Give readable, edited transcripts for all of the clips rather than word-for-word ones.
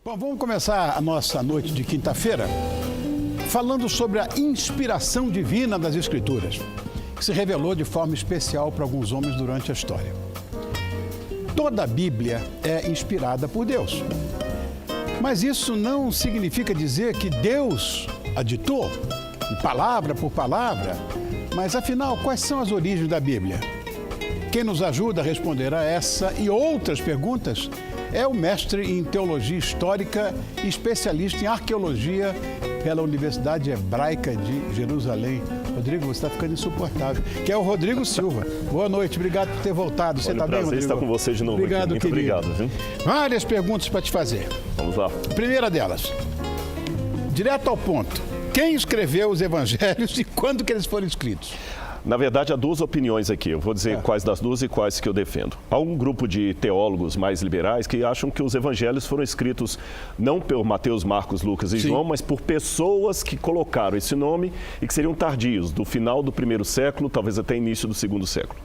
Bom, vamos começar a nossa noite de quinta-feira falando sobre a inspiração divina das Escrituras, que se revelou de forma especial para alguns homens durante a história. Toda a Bíblia é inspirada por Deus, mas isso não significa dizer que Deus a ditou, palavra por palavra. Mas afinal, quais são as origens da Bíblia? Quem nos ajuda a responder a essa e outras perguntas é o mestre em Teologia Histórica e especialista em Arqueologia pela Universidade Hebraica de Jerusalém. Rodrigo, você está ficando insuportável. Que é o Rodrigo Silva. Boa noite, obrigado por ter voltado. Você está bem, Rodrigo? Prazer estar com você de novo. Obrigado, muito querido. Obrigado. Viu? Várias perguntas para te fazer. Vamos lá. Primeira delas, direto ao ponto. Quem escreveu os evangelhos e quando que eles foram escritos? Na verdade, há duas opiniões aqui. Eu vou dizer quais das duas e quais que eu defendo. Há um grupo de teólogos mais liberais que acham que os evangelhos foram escritos não por Mateus, Marcos, Lucas e João, mas por pessoas que colocaram esse nome e que seriam tardios, do final do primeiro século, talvez até início do segundo século.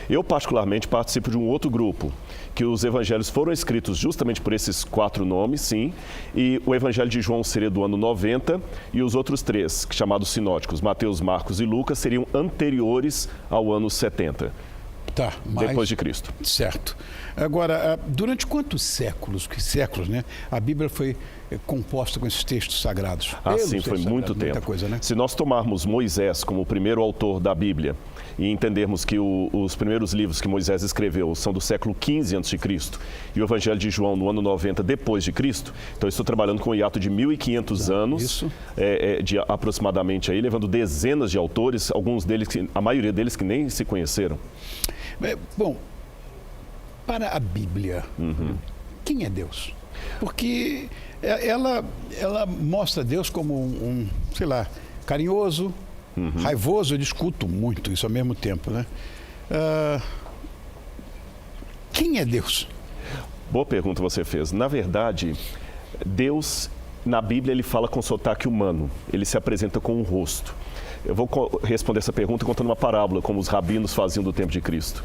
Eu, particularmente, participo de um outro grupo, que os evangelhos foram escritos justamente por esses 4 nomes, sim, e o evangelho de João seria do ano 90 e os outros 3, chamados sinóticos, Mateus, Marcos e Lucas, seriam anteriores ao ano 70, depois de Cristo. Certo. Agora, durante quantos séculos, né, a Bíblia foi composta com esses textos sagrados? Sim, foi muito tempo. Muita coisa, né? Se nós tomarmos Moisés como o primeiro autor da Bíblia e entendermos que os primeiros livros que Moisés escreveu são do século XV a.C. e o Evangelho de João no ano 90 depois de Cristo, então eu estou trabalhando com um hiato de 1.500 anos, de aproximadamente aí, levando dezenas de autores, alguns deles, a maioria deles que nem se conheceram. Bom, para a Bíblia, quem é Deus? Porque ela mostra Deus como sei lá, carinhoso, raivoso. Eu discuto muito isso ao mesmo tempo, né? Quem é Deus? Boa pergunta você fez. Na verdade, Deus, na Bíblia, ele fala com sotaque humano. Ele se apresenta com um rosto. Eu vou responder essa pergunta contando uma parábola, como os rabinos faziam do tempo de Cristo.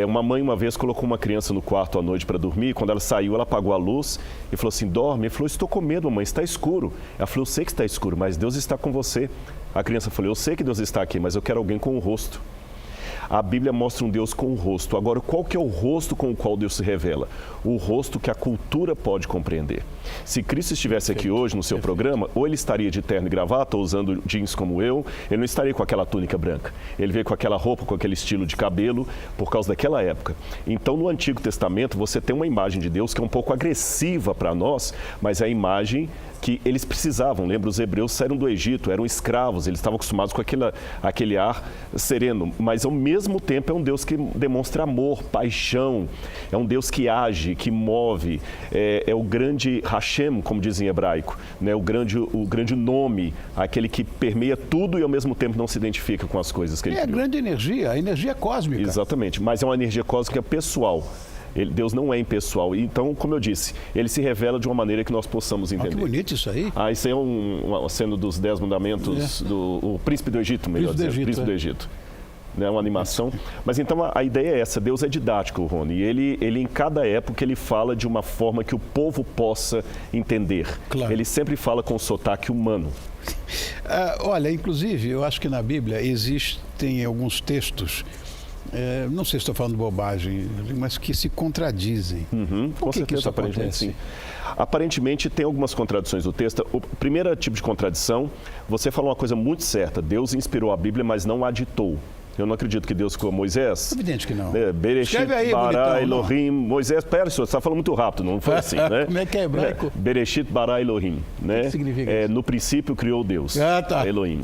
Uma mãe, uma vez, colocou uma criança no quarto à noite para dormir. Quando ela saiu, ela apagou a luz e falou assim, dorme. Ele falou, estou com medo, mamãe, está escuro. Ela falou, eu sei que está escuro, mas Deus está com você. A criança falou, eu sei que Deus está aqui, mas eu quero alguém com um rosto. A Bíblia mostra um Deus com um rosto. Agora, qual que é o rosto com o qual Deus se revela? O rosto que a cultura pode compreender. Se Cristo estivesse aqui hoje no seu programa, ou ele estaria de terno e gravata, ou usando jeans como eu, ele não estaria com aquela túnica branca. Ele veio com aquela roupa, com aquele estilo de cabelo, por causa daquela época. Então, no Antigo Testamento, você tem uma imagem de Deus que é um pouco agressiva para nós, mas é a imagem que eles precisavam. Lembra, os hebreus saíram do Egito, eram escravos, eles estavam acostumados com aquele ar sereno, mas ao mesmo tempo é um Deus que demonstra amor, paixão, é um Deus que age, que move, é o grande Hashem, como dizem em hebraico, né? o grande nome, aquele que permeia tudo e ao mesmo tempo não se identifica com as coisas que ele criou. É a grande energia, a energia cósmica. Exatamente, mas é uma energia cósmica pessoal. Deus não é impessoal. Então, como eu disse, ele se revela de uma maneira que nós possamos entender. Que bonito isso aí. Isso aí é uma cena dos 10 mandamentos do Príncipe do Egito, melhor dizendo. Príncipe do Egito. É uma animação. Mas então a ideia é essa, Deus é didático, Rony. E ele em cada época ele fala de uma forma que o povo possa entender. Claro. Ele sempre fala com sotaque humano. Olha, inclusive, eu acho que na Bíblia existem alguns textos, não sei se estou falando bobagem, mas que se contradizem. Com certeza, isso aparentemente sim. Aparentemente tem algumas contradições do texto. O primeiro tipo de contradição, você falou uma coisa muito certa, Deus inspirou a Bíblia, mas não a ditou. Eu não acredito que Deus ficou Moisés. Evidente que não. Bereshit, bara, Elohim. Moisés, pera, senhor, você está falando muito rápido, não foi assim, né? Como é que é hebraico? Bereshit, bara, Elohim. Né? O que significa isso? No princípio criou Deus, Elohim.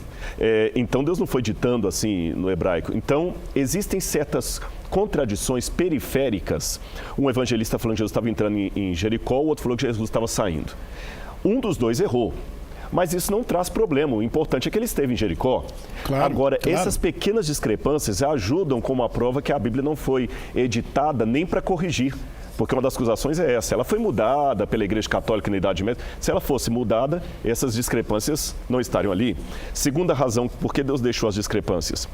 Então Deus não foi ditando assim no hebraico. Então existem certas contradições periféricas. Um evangelista falando que Jesus estava entrando em Jericó, o outro falou que Jesus estava saindo. Um dos dois errou. Mas isso não traz problema, o importante é que ele esteve em Jericó. Agora, essas pequenas discrepâncias ajudam como a prova que a Bíblia não foi editada nem para corrigir. Porque uma das acusações é essa, ela foi mudada pela Igreja Católica na Idade Média. Se ela fosse mudada, essas discrepâncias não estariam ali. Segunda razão, por que Deus deixou as discrepâncias?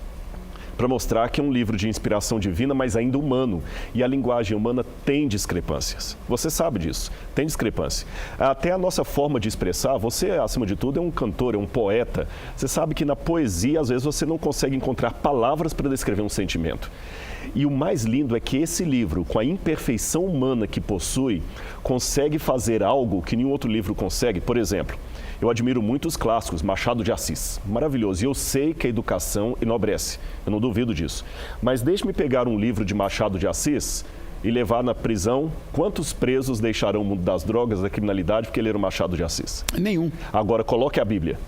para mostrar que é um livro de inspiração divina, mas ainda humano. E a linguagem humana tem discrepâncias. Você sabe disso, tem discrepância. Até a nossa forma de expressar, você, acima de tudo, é um cantor, é um poeta. Você sabe que na poesia, às vezes, você não consegue encontrar palavras para descrever um sentimento. E o mais lindo é que esse livro, com a imperfeição humana que possui, consegue fazer algo que nenhum outro livro consegue. Por exemplo, eu admiro muito os clássicos, Machado de Assis, maravilhoso. E eu sei que a educação enobrece, eu não duvido disso. Mas deixe-me pegar um livro de Machado de Assis e levar na prisão. Quantos presos deixarão o mundo das drogas, da criminalidade, porque leram Machado de Assis? Nenhum. Agora, coloque a Bíblia.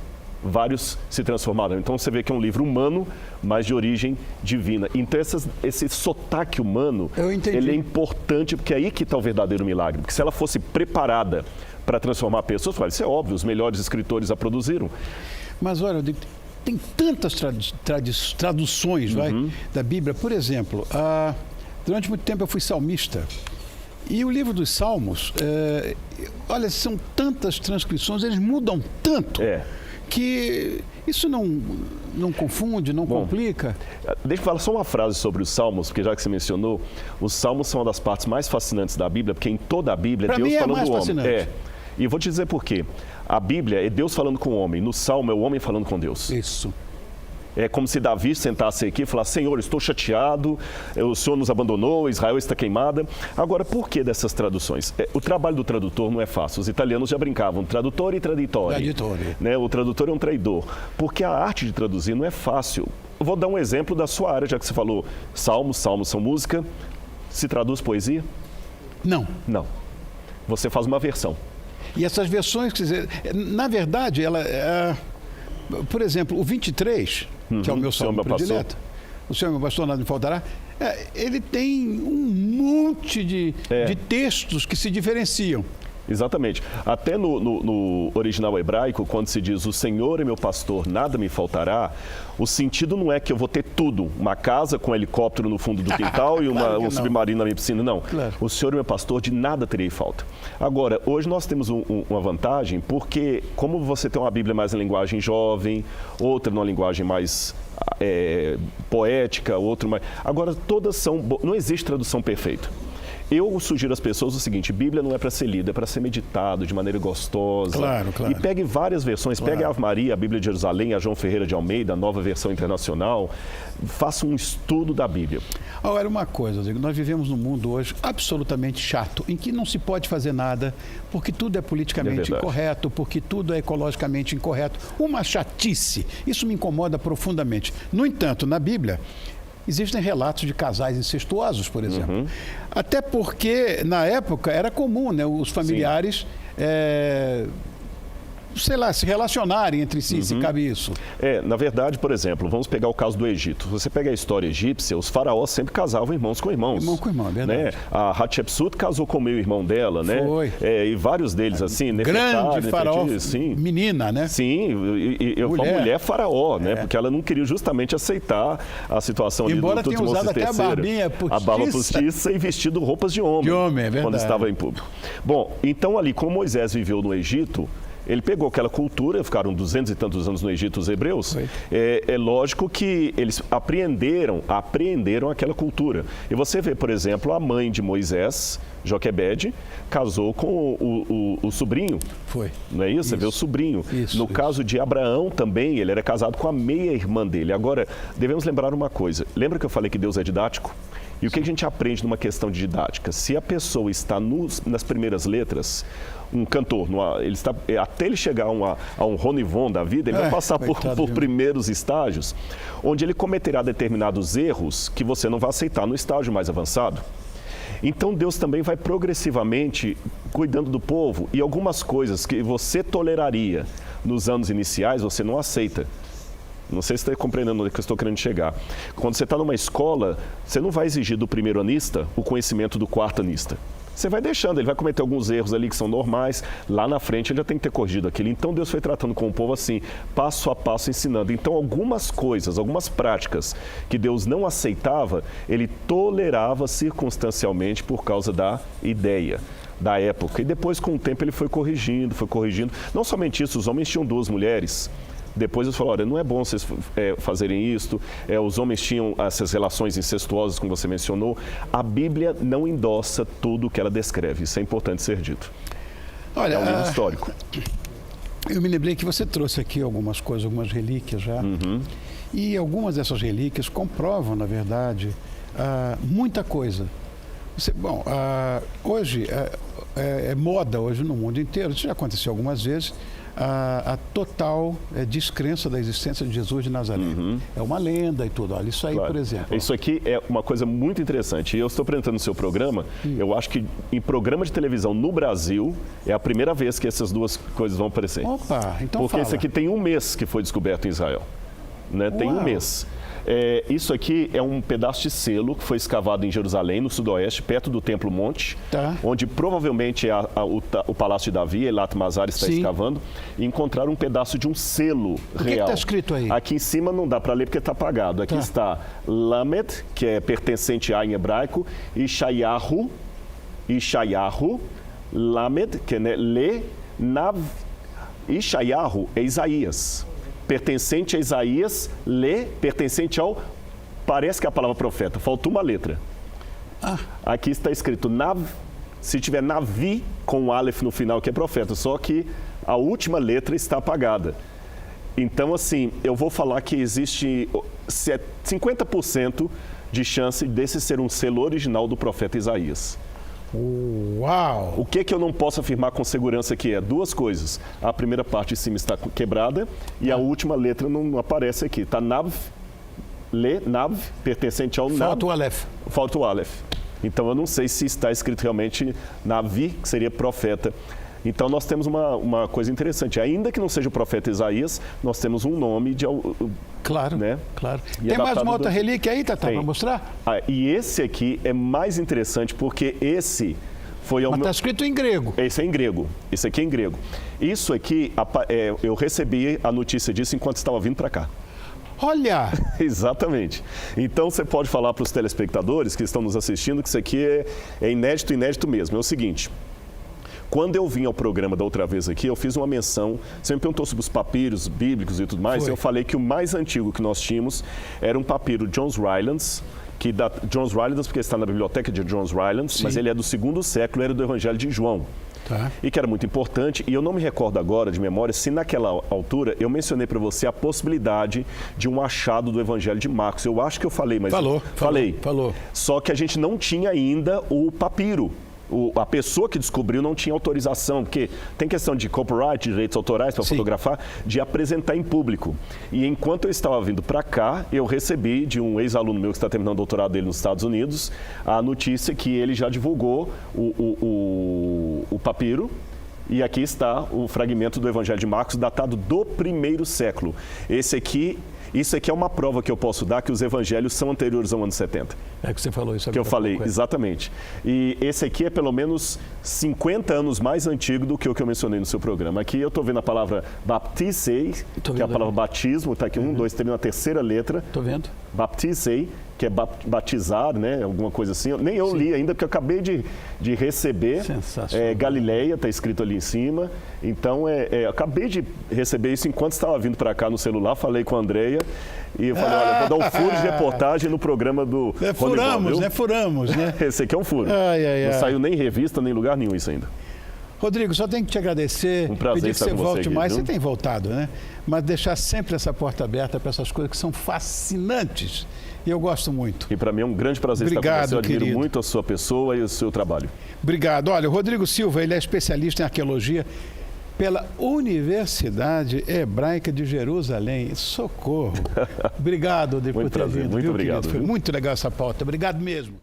Vários se transformaram. Então você vê que é um livro humano, mas de origem divina. Então esse sotaque humano, ele é importante, porque é aí que está o verdadeiro milagre. Porque se ela fosse preparada para transformar pessoas, isso é óbvio, os melhores escritores a produziram. Mas olha, tem tantas traduções da Bíblia. Por exemplo, durante muito tempo eu fui salmista. E o livro dos Salmos, olha, são tantas transcrições, eles mudam tanto. Que isso não confunde, não complica? Deixa eu falar só uma frase sobre os Salmos, porque já que você mencionou, os Salmos são uma das partes mais fascinantes da Bíblia, porque em toda a Bíblia é Deus falando do homem. Fascinante. E eu vou te dizer por quê. A Bíblia é Deus falando com o homem, no Salmo é o homem falando com Deus. Isso. É como se Davi sentasse aqui e falasse: Senhor, estou chateado, o Senhor nos abandonou, Israel está queimada. Agora, por que dessas traduções? O trabalho do tradutor não é fácil. Os italianos já brincavam, tradutor e traditore. Né? O tradutor é um traidor. Porque a arte de traduzir não é fácil. Eu vou dar um exemplo da sua área, já que você falou salmos são música. Se traduz poesia? Não. Não. Você faz uma versão. E essas versões, quer dizer, na verdade, por exemplo, o 23... que é o meu salmo predileto. O Senhor é meu pastor, nada me faltará. Ele tem um monte de textos que se diferenciam. Exatamente. Até no original hebraico, quando se diz o Senhor é meu pastor, nada me faltará, o sentido não é que eu vou ter tudo, uma casa com um helicóptero no fundo do quintal e um submarino na minha piscina, não. Claro. O Senhor é meu pastor, de nada terei falta. Agora, hoje nós temos uma vantagem, porque como você tem uma Bíblia mais em linguagem jovem, outra numa linguagem mais poética, outra mais... Agora, todas são... Não existe tradução perfeita. Eu sugiro às pessoas o seguinte: Bíblia não é para ser lida, é para ser meditado de maneira gostosa. Claro. E pegue várias versões, pegue a Ave Maria, a Bíblia de Jerusalém, a João Ferreira de Almeida, a nova versão internacional. Faça um estudo da Bíblia. Olha, uma coisa, nós vivemos num mundo hoje absolutamente chato, em que não se pode fazer nada, porque tudo é politicamente incorreto, porque tudo é ecologicamente incorreto. Uma chatice. Isso me incomoda profundamente. No entanto, na Bíblia, existem relatos de casais incestuosos, por exemplo. Até porque, na época, era comum, né, os familiares, se relacionarem entre si, se cabe isso. Na verdade, por exemplo, vamos pegar o caso do Egito. Você pega a história egípcia, os faraós sempre casavam irmãos com irmãos. Irmão com irmão, é verdade. Né? A Hatshepsut casou com o meio-irmão dela, né? Foi. E vários deles, assim, grande faraó, menina, né? Sim, uma mulher faraó, né? Porque ela não queria justamente aceitar a situação ali do Tutmosis III. Embora tenha usado até a barbinha postiça. A barba postiça e vestido roupas de homem. De homem, é verdade. Quando estava em público. Bom, então ali, como Moisés viveu no Egito, ele pegou aquela cultura, ficaram 200 e tantos anos no Egito os hebreus, é lógico que eles apreenderam aquela cultura. E você vê, por exemplo, a mãe de Moisés, Joquebede, casou com o sobrinho. Foi. Não é isso? Você vê o sobrinho. No caso de Abraão também, ele era casado com a meia-irmã dele. Agora, devemos lembrar uma coisa. Lembra que eu falei que Deus é didático? E o que a gente aprende numa questão de didática? Se a pessoa está nas primeiras letras, um cantor, até ele chegar a um Ronivon da vida, ele vai passar por primeiros estágios, onde ele cometerá determinados erros que você não vai aceitar no estágio mais avançado. Então Deus também vai progressivamente cuidando do povo, e algumas coisas que você toleraria nos anos iniciais, você não aceita. Não sei se você está compreendendo onde eu estou querendo chegar. Quando você está numa escola, você não vai exigir do primeiro anista o conhecimento do quarto anista. Você vai deixando, ele vai cometer alguns erros ali que são normais, lá na frente ele já tem que ter corrigido aquilo. Então Deus foi tratando com o povo assim, passo a passo, ensinando. Então algumas coisas, algumas práticas que Deus não aceitava, ele tolerava circunstancialmente por causa da ideia da época. E depois, com o tempo, ele foi corrigindo. Não somente isso, os homens tinham 2 mulheres. Depois eles falaram, olha, não é bom vocês fazerem isto, os homens tinham essas relações incestuosas, como você mencionou. A Bíblia não endossa tudo o que ela descreve, isso é importante ser dito. Olha, é um livro histórico. Eu me lembrei que você trouxe aqui algumas coisas, algumas relíquias já, e algumas dessas relíquias comprovam, na verdade, muita coisa. Hoje é moda hoje no mundo inteiro, isso já aconteceu algumas vezes, a total descrença da existência de Jesus de Nazaré. É uma lenda e tudo. Olha, isso aí, claro. Por exemplo. Isso aqui é uma coisa muito interessante. E eu estou apresentando no seu programa, eu acho que em programa de televisão no Brasil, é a primeira vez que essas duas coisas vão aparecer. Opa, então porque fala. Isso aqui tem um mês que foi descoberto em Israel. Né? Tem um mês. Isso aqui é um pedaço de selo que foi escavado em Jerusalém, no sudoeste, perto do Templo Monte, onde provavelmente é o Palácio de Davi, Elat Mazar está escavando, e encontraram um pedaço de um selo real. O que está escrito aí? Aqui em cima não dá para ler porque está apagado. Aqui está Lamed, que é pertencente a em hebraico, e Shayahu, Lamed, que é Le, Nav, e Shayahu é Isaías. Pertencente a Isaías, pertencente ao... Parece que é a palavra profeta, faltou uma letra. Aqui está escrito Nav, se tiver Navi com o Aleph no final, que é profeta, só que a última letra está apagada. Então, assim, eu vou falar que existe 50% de chance desse ser um selo original do profeta Isaías. Uau! O que eu não posso afirmar com segurança que é? Duas coisas. A primeira parte de cima está quebrada e a última letra não aparece aqui. Está Nav, pertencente ao Nav. Falta o Aleph. Falta o Aleph. Então eu não sei se está escrito realmente Navi, que seria profeta. Então nós temos uma coisa interessante. Ainda que não seja o profeta Isaías, nós temos um nome de... Claro, né? Claro. Tem mais uma outra relíquia aí, Tatá, para mostrar? E esse aqui é mais interessante porque esse foi... Mas está escrito em grego. Esse é em grego. Esse aqui é em grego. Isso aqui, eu recebi a notícia disso enquanto estava vindo para cá. Olha! Exatamente. Então você pode falar para os telespectadores que estão nos assistindo que isso aqui é inédito mesmo. É o seguinte... Quando eu vim ao programa da outra vez aqui, eu fiz uma menção, você me perguntou sobre os papiros bíblicos e tudo mais, eu falei que o mais antigo que nós tínhamos era um papiro John Rylands, John Rylands porque está na biblioteca de John Rylands, mas ele é do 2º século, era do Evangelho de João. E que era muito importante, e eu não me recordo agora de memória se naquela altura eu mencionei para você a possibilidade de um achado do Evangelho de Marcos. Eu acho que eu falei, mas... Falou. Só que a gente não tinha ainda o papiro. A pessoa que descobriu não tinha autorização, porque tem questão de copyright, direitos autorais para fotografar, de apresentar em público. E enquanto eu estava vindo para cá, eu recebi de um ex-aluno meu que está terminando o doutorado dele nos Estados Unidos, a notícia que ele já divulgou o papiro. E aqui está o fragmento do Evangelho de Marcos, datado do 1º século. Isso aqui é uma prova que eu posso dar que os evangelhos são anteriores ao ano 70. É que você falou isso agora. Que eu falei, exatamente. E esse aqui é pelo menos 50 anos mais antigo do que o que eu mencionei no seu programa. Aqui eu estou vendo a palavra baptisei, que é a palavra batismo, está aqui 1, 2, 3, na terceira letra. Estou vendo. Baptisei, que é batizar, né? Alguma coisa assim. Nem eu li ainda, porque eu acabei de receber. Sensacional. Galileia, está escrito ali em cima. Então, eu acabei de receber isso enquanto estava vindo para cá no celular, falei com a Andreia e eu falei, olha, vou dar um furo de reportagem no programa do Furamos, né? Esse aqui é um furo. Não saiu nem em revista, nem em lugar nenhum isso ainda. Rodrigo, só tenho que te agradecer, um prazer pedir que você volte aqui, mais, viu? Você tem voltado, né? Mas deixar sempre essa porta aberta para essas coisas que são fascinantes e eu gosto muito. E para mim é um grande prazer estar com você, eu admiro muito a sua pessoa e o seu trabalho. Obrigado. Olha, o Rodrigo Silva, ele é especialista em arqueologia pela Universidade Hebraica de Jerusalém. Socorro. Obrigado, Rodrigo, por ter vindo. Muito obrigado. Foi muito legal essa pauta. Obrigado mesmo.